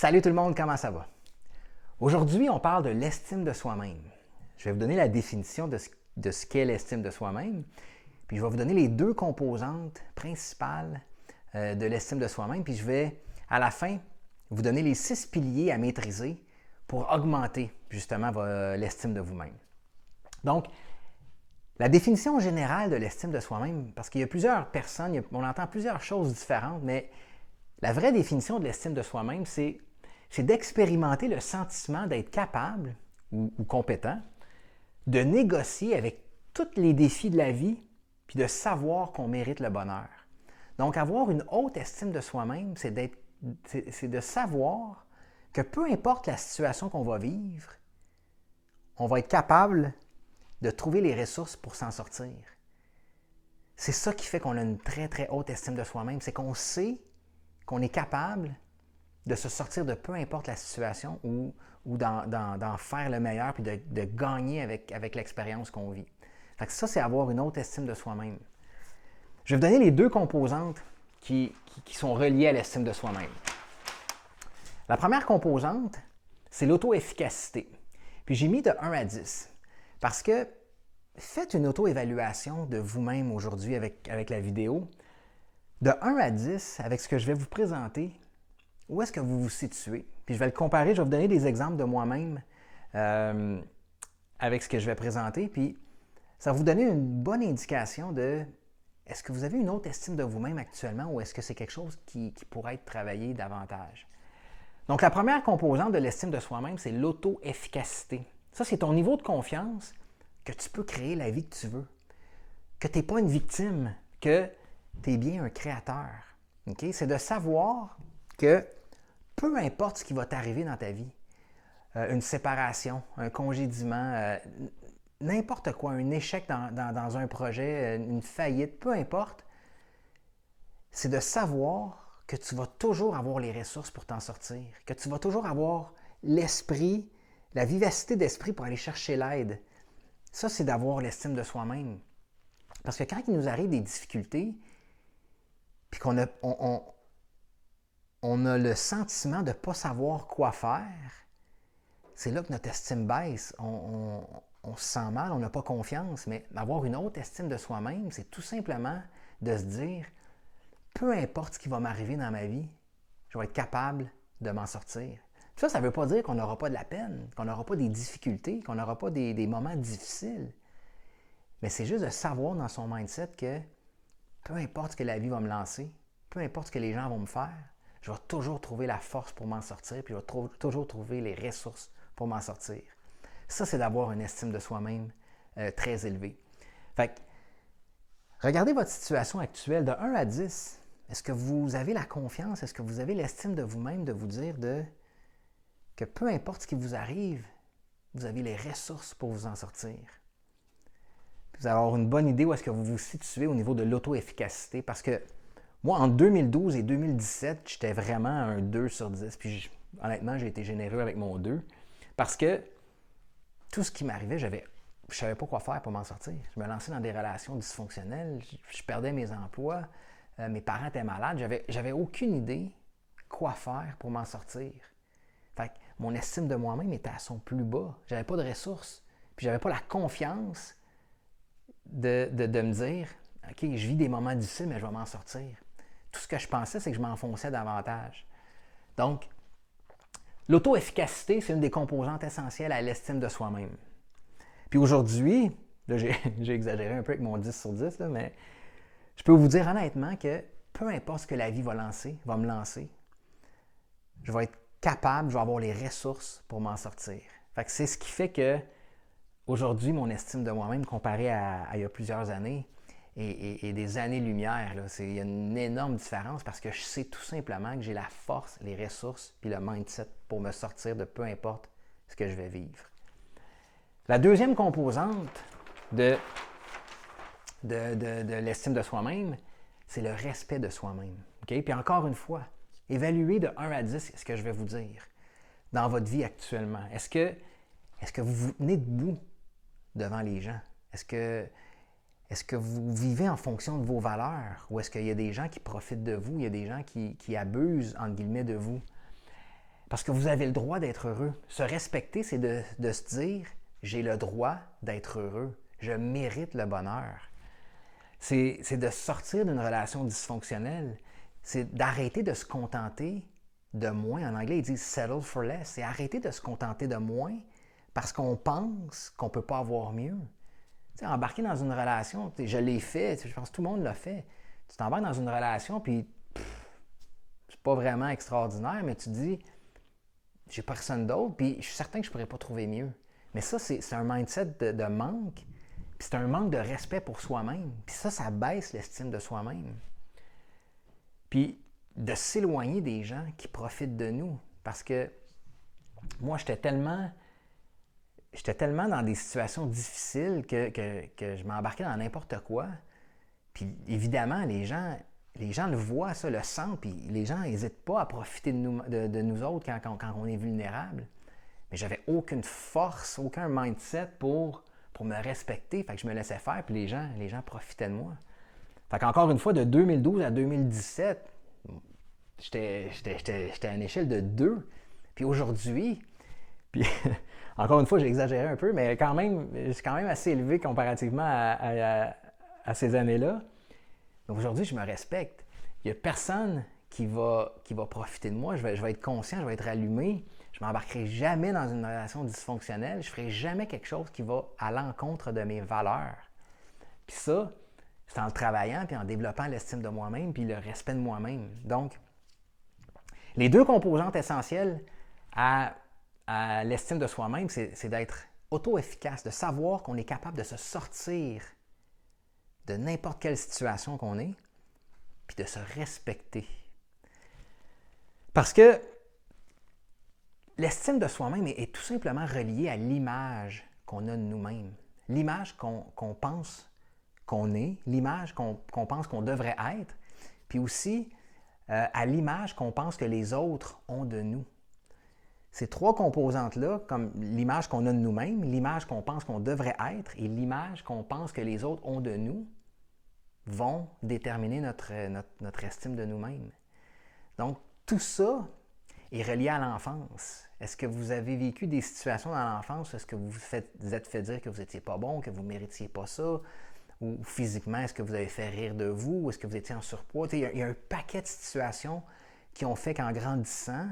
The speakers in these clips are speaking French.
Salut tout le monde, comment ça va? Aujourd'hui, on parle de l'estime de soi-même. Je vais vous donner la définition de ce qu'est l'estime de soi-même, puis je vais vous donner les deux composantes principales de l'estime de soi-même, puis je vais, à la fin, vous donner les 6 piliers à maîtriser pour augmenter justement l'estime de vous-même. Donc, la définition générale de l'estime de soi-même, parce qu'il y a plusieurs personnes, on entend plusieurs choses différentes, mais la vraie définition de l'estime de soi-même, c'est d'expérimenter le sentiment d'être capable ou compétent de négocier avec tous les défis de la vie puis de savoir qu'on mérite le bonheur. Donc, avoir une haute estime de soi-même, c'est de savoir que peu importe la situation qu'on va vivre, on va être capable de trouver les ressources pour s'en sortir. C'est ça qui fait qu'on a une très, très haute estime de soi-même, c'est qu'on sait qu'on est capable de se sortir de peu importe la situation ou d'en faire le meilleur puis de gagner avec l'expérience qu'on vit. Fait que ça, c'est avoir une haute estime de soi-même. Je vais vous donner les deux composantes qui sont reliées à l'estime de soi-même. La première composante, c'est l'auto-efficacité. Puis j'ai mis de 1 à 10 parce que faites une auto-évaluation de vous-même aujourd'hui avec la vidéo. De 1 à 10, avec ce que je vais vous présenter, où est-ce que vous vous situez? Puis je vais le comparer, je vais vous donner des exemples de moi-même avec ce que je vais présenter, puis ça va vous donner une bonne indication de est-ce que vous avez une haute estime de vous-même actuellement ou est-ce que c'est quelque chose qui pourrait être travaillé davantage? Donc la première composante de l'estime de soi-même, c'est l'auto-efficacité. Ça, c'est ton niveau de confiance que tu peux créer la vie que tu veux, que tu n'es pas une victime, que tu es bien un créateur. Okay? C'est de savoir que peu importe ce qui va t'arriver dans ta vie, une séparation, un congédiement, n'importe quoi, un échec dans un projet, une faillite, peu importe, c'est de savoir que tu vas toujours avoir les ressources pour t'en sortir, que tu vas toujours avoir l'esprit, la vivacité d'esprit pour aller chercher l'aide. Ça, c'est d'avoir l'estime de soi-même. Parce que quand il nous arrive des difficultés, puis qu'on a, on a le sentiment de ne pas savoir quoi faire, c'est là que notre estime baisse. On se sent mal, on n'a pas confiance, mais avoir une haute estime de soi-même, c'est tout simplement de se dire, peu importe ce qui va m'arriver dans ma vie, je vais être capable de m'en sortir. Ça ne veut pas dire qu'on n'aura pas de la peine, qu'on n'aura pas des difficultés, qu'on n'aura pas des moments difficiles. Mais c'est juste de savoir dans son mindset que peu importe ce que la vie va me lancer, peu importe ce que les gens vont me faire, je vais toujours trouver la force pour m'en sortir, puis je vais toujours trouver les ressources pour m'en sortir. Ça, c'est d'avoir une estime de soi-même très élevée. Fait que, regardez votre situation actuelle de 1 à 10. Est-ce que vous avez la confiance, est-ce que vous avez l'estime de vous-même de vous dire que peu importe ce qui vous arrive, vous avez les ressources pour vous en sortir? Puis vous allez avoir une bonne idée où est-ce que vous vous situez au niveau de l'auto-efficacité parce que moi, en 2012 et 2017, j'étais vraiment un 2 sur 10. Puis honnêtement, j'ai été généreux avec mon 2 parce que tout ce qui m'arrivait, je ne savais pas quoi faire pour m'en sortir. Je me lançais dans des relations dysfonctionnelles, je perdais mes emplois, mes parents étaient malades, j'avais aucune idée quoi faire pour m'en sortir. Fait que mon estime de moi-même était à son plus bas. J'avais pas de ressources. Puis j'avais pas la confiance de me dire « OK, je vis des moments difficiles, mais je vais m'en sortir. » Tout ce que je pensais, c'est que je m'enfonçais davantage. Donc, l'auto-efficacité, c'est une des composantes essentielles à l'estime de soi-même. Puis aujourd'hui, là, j'ai exagéré un peu avec mon 10 sur 10, là, mais je peux vous dire honnêtement que peu importe ce que la vie va me lancer, je vais être capable, je vais avoir les ressources pour m'en sortir. Fait que c'est ce qui fait que aujourd'hui, mon estime de moi-même, comparée à il y a plusieurs années, et des années-lumière, il y a une énorme différence parce que je sais tout simplement que j'ai la force, les ressources puis le mindset pour me sortir de peu importe ce que je vais vivre. La deuxième composante de l'estime de soi-même, c'est le respect de soi-même. Okay? Puis encore une fois, évaluez de 1 à 10 ce que je vais vous dire dans votre vie actuellement. Est-ce que vous vous tenez debout devant les gens? Est-ce que vous vivez en fonction de vos valeurs ou est-ce qu'il y a des gens qui profitent de vous, il y a des gens qui abusent, entre guillemets, de vous? Parce que vous avez le droit d'être heureux. Se respecter, c'est de se dire, j'ai le droit d'être heureux. Je mérite le bonheur. C'est de sortir d'une relation dysfonctionnelle. C'est d'arrêter de se contenter de moins. En anglais, ils disent settle for less. C'est arrêter de se contenter de moins parce qu'on pense qu'on ne peut pas avoir mieux. Tu sais, embarquer dans une relation, je l'ai fait, je pense que tout le monde l'a fait. Tu t'embarques dans une relation, puis c'est pas vraiment extraordinaire, mais tu te dis, j'ai personne d'autre, puis je suis certain que je ne pourrais pas trouver mieux. Mais ça, c'est un mindset de manque, puis c'est un manque de respect pour soi-même. Puis ça baisse l'estime de soi-même. Puis de s'éloigner des gens qui profitent de nous. Parce que moi, j'étais tellement dans des situations difficiles que je m'embarquais dans n'importe quoi. Puis évidemment, les gens le voient, ça, le sentent, puis les gens n'hésitent pas à profiter de nous autres quand on est vulnérable. Mais j'avais aucune force, aucun mindset pour me respecter. Fait que je me laissais faire, puis les gens profitaient de moi. Fait qu'encore une fois, de 2012 à 2017, j'étais à une échelle de 2. Puis aujourd'hui, puis encore une fois, j'ai exagéré un peu, mais quand même, je suis quand même assez élevé comparativement à ces années-là. Donc aujourd'hui, je me respecte. Il n'y a personne qui va profiter de moi. Je vais être conscient, je vais être allumé. Je ne m'embarquerai jamais dans une relation dysfonctionnelle. Je ne ferai jamais quelque chose qui va à l'encontre de mes valeurs. Puis ça, c'est en le travaillant, puis en développant l'estime de moi-même, puis le respect de moi-même. Donc, les deux composantes essentielles à l'estime de soi-même, c'est d'être auto-efficace, de savoir qu'on est capable de se sortir de n'importe quelle situation qu'on est, puis de se respecter. Parce que l'estime de soi-même est tout simplement reliée à l'image qu'on a de nous-mêmes, l'image qu'on pense qu'on est, l'image qu'on pense qu'on devrait être, puis aussi à l'image qu'on pense que les autres ont de nous. Ces trois composantes-là, comme l'image qu'on a de nous-mêmes, l'image qu'on pense qu'on devrait être et l'image qu'on pense que les autres ont de nous, vont déterminer notre estime de nous-mêmes. Donc, tout ça est relié à l'enfance. Est-ce que vous avez vécu des situations dans l'enfance? Est-ce que vous vous êtes fait dire que vous n'étiez pas bon, que vous ne méritiez pas ça? Ou physiquement, est-ce que vous avez fait rire de vous? Ou est-ce que vous étiez en surpoids? Il y a un paquet de situations qui ont fait qu'en grandissant,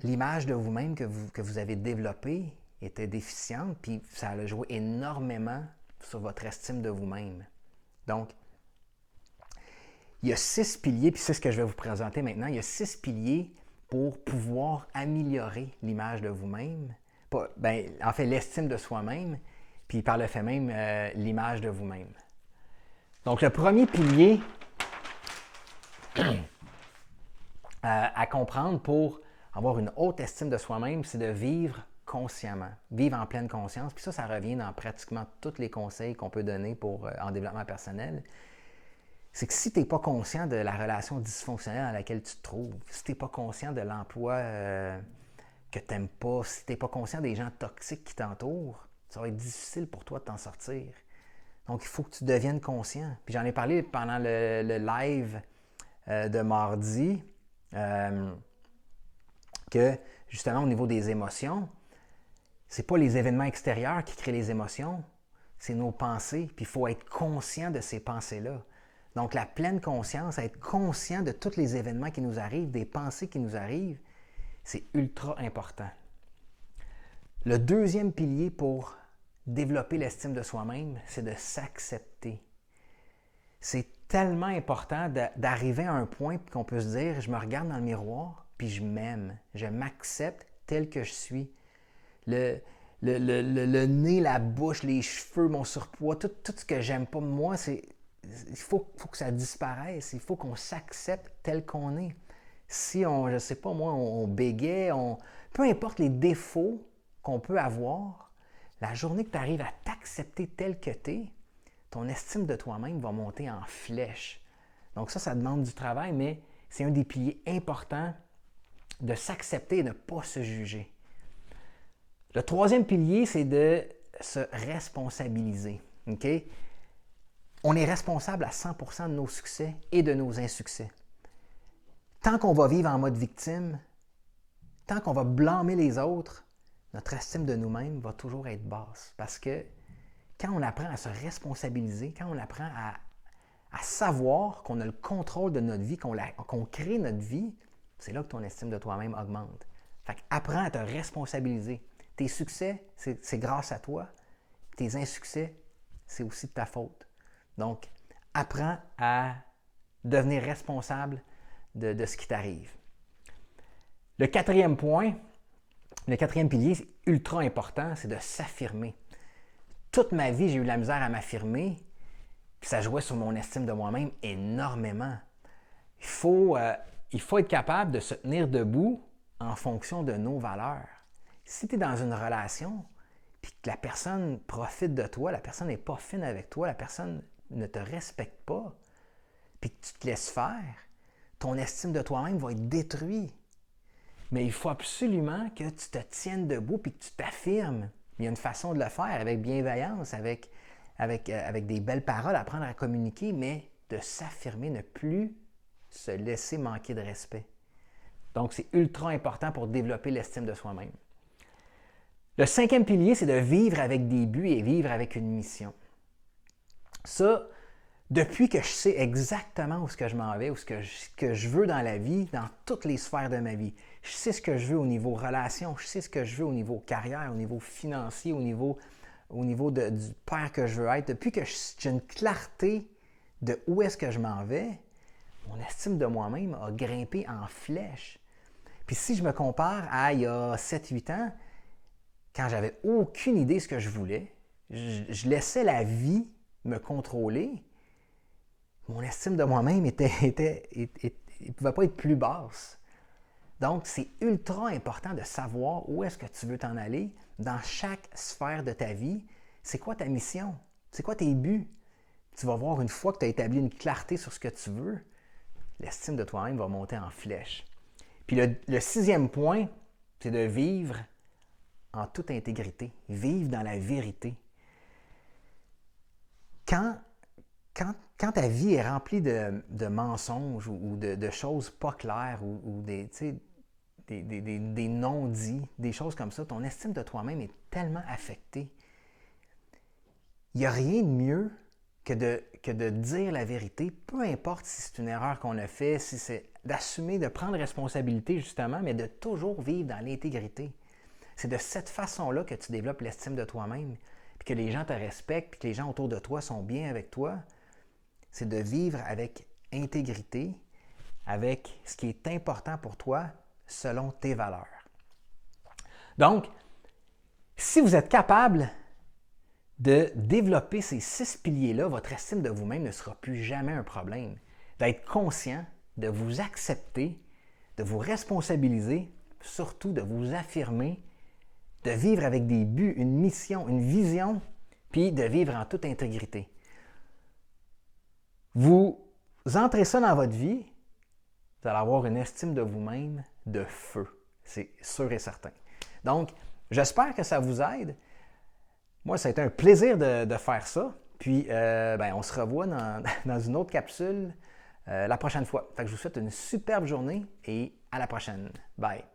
l'image de vous-même que vous avez développée était déficiente, puis ça a joué énormément sur votre estime de vous-même. Donc, il y a 6 piliers, puis c'est ce que je vais vous présenter maintenant. Il y a 6 piliers pour pouvoir améliorer l'image de vous-même. En fait, l'estime de soi-même, puis par le fait même, l'image de vous-même. Donc, le premier pilier à comprendre pour avoir une haute estime de soi-même, c'est de vivre consciemment, vivre en pleine conscience. Puis ça revient dans pratiquement tous les conseils qu'on peut donner en développement personnel. C'est que si tu n'es pas conscient de la relation dysfonctionnelle dans laquelle tu te trouves, si tu n'es pas conscient de l'emploi que tu n'aimes pas, si tu n'es pas conscient des gens toxiques qui t'entourent, ça va être difficile pour toi de t'en sortir. Donc, il faut que tu deviennes conscient. Puis j'en ai parlé pendant le live de mardi, que justement au niveau des émotions, c'est pas les événements extérieurs qui créent les émotions, c'est nos pensées. Puis il faut être conscient de ces pensées-là. Donc la pleine conscience, être conscient de tous les événements qui nous arrivent, des pensées qui nous arrivent, c'est ultra important. Le deuxième pilier pour développer l'estime de soi-même, c'est de s'accepter. C'est tellement important d'arriver à un point qu'on peut se dire, je me regarde dans le miroir, puis je m'aime, je m'accepte tel que je suis. Le nez, la bouche, les cheveux, mon surpoids, tout ce que j'aime pas de moi, il faut que ça disparaisse. Il faut qu'on s'accepte tel qu'on est. Si je ne sais pas moi, on bégaye, peu importe les défauts qu'on peut avoir, la journée que tu arrives à t'accepter tel que tu es, ton estime de toi-même va monter en flèche. Donc ça demande du travail, mais c'est un des piliers importants de s'accepter et de ne pas se juger. Le troisième pilier, c'est de se responsabiliser. Okay? On est responsable à 100% de nos succès et de nos insuccès. Tant qu'on va vivre en mode victime, tant qu'on va blâmer les autres, notre estime de nous-mêmes va toujours être basse. Parce que quand on apprend à se responsabiliser, quand on apprend à savoir qu'on a le contrôle de notre vie, qu'on crée notre vie, c'est là que ton estime de toi-même augmente. Fait qu'apprends à te responsabiliser. Tes succès, c'est grâce à toi. Tes insuccès, c'est aussi de ta faute. Donc, apprends à devenir responsable de ce qui t'arrive. Le quatrième point, le quatrième pilier, c'est ultra important, c'est de s'affirmer. Toute ma vie, j'ai eu de la misère à m'affirmer, puis ça jouait sur mon estime de moi-même énormément. Il faut être capable de se tenir debout en fonction de nos valeurs. Si tu es dans une relation, puis que la personne profite de toi, la personne n'est pas fine avec toi, la personne ne te respecte pas, puis que tu te laisses faire, ton estime de toi-même va être détruite. Mais il faut absolument que tu te tiennes debout puis que tu t'affirmes. Il y a une façon de le faire avec bienveillance, avec des belles paroles, apprendre à communiquer, mais de s'affirmer, ne plus se laisser manquer de respect. Donc, c'est ultra important pour développer l'estime de soi-même. Le cinquième pilier, c'est de vivre avec des buts et vivre avec une mission. Ça, depuis que je sais exactement où ce que je m'en vais, où ce que je veux dans la vie, dans toutes les sphères de ma vie, je sais ce que je veux au niveau relation, je sais ce que je veux au niveau carrière, au niveau financier, au niveau du père que je veux être. Depuis que j'ai une clarté de où est-ce que je m'en vais, mon estime de moi-même a grimpé en flèche. Puis si je me compare à il y a 7-8 ans, quand j'avais aucune idée de ce que je voulais, je laissais la vie me contrôler, mon estime de moi-même ne pouvait pas être plus basse. Donc, c'est ultra important de savoir où est-ce que tu veux t'en aller dans chaque sphère de ta vie. C'est quoi ta mission? C'est quoi tes buts? Tu vas voir une fois que tu as établi une clarté sur ce que tu veux, l'estime de toi-même va monter en flèche. Puis le sixième point, c'est de vivre en toute intégrité, vivre dans la vérité. Quand ta vie est remplie de mensonges ou de choses pas claires ou des non-dits, des choses comme ça, ton estime de toi-même est tellement affectée. Il n'y a rien de mieux que de dire la vérité, peu importe si c'est une erreur qu'on a faite, si c'est d'assumer, de prendre responsabilité justement, mais de toujours vivre dans l'intégrité. C'est de cette façon-là que tu développes l'estime de toi-même, puis que les gens te respectent, puis que les gens autour de toi sont bien avec toi. C'est de vivre avec intégrité, avec ce qui est important pour toi selon tes valeurs. Donc, si vous êtes capable de développer ces 6 piliers-là, votre estime de vous-même ne sera plus jamais un problème. D'être conscient, de vous accepter, de vous responsabiliser, surtout de vous affirmer, de vivre avec des buts, une mission, une vision, puis de vivre en toute intégrité. Vous entrez ça dans votre vie, vous allez avoir une estime de vous-même de feu. C'est sûr et certain. Donc, j'espère que ça vous aide. Moi, ça a été un plaisir de faire ça. Puis, on se revoit dans une autre capsule la prochaine fois. Fait que je vous souhaite une superbe journée et à la prochaine. Bye!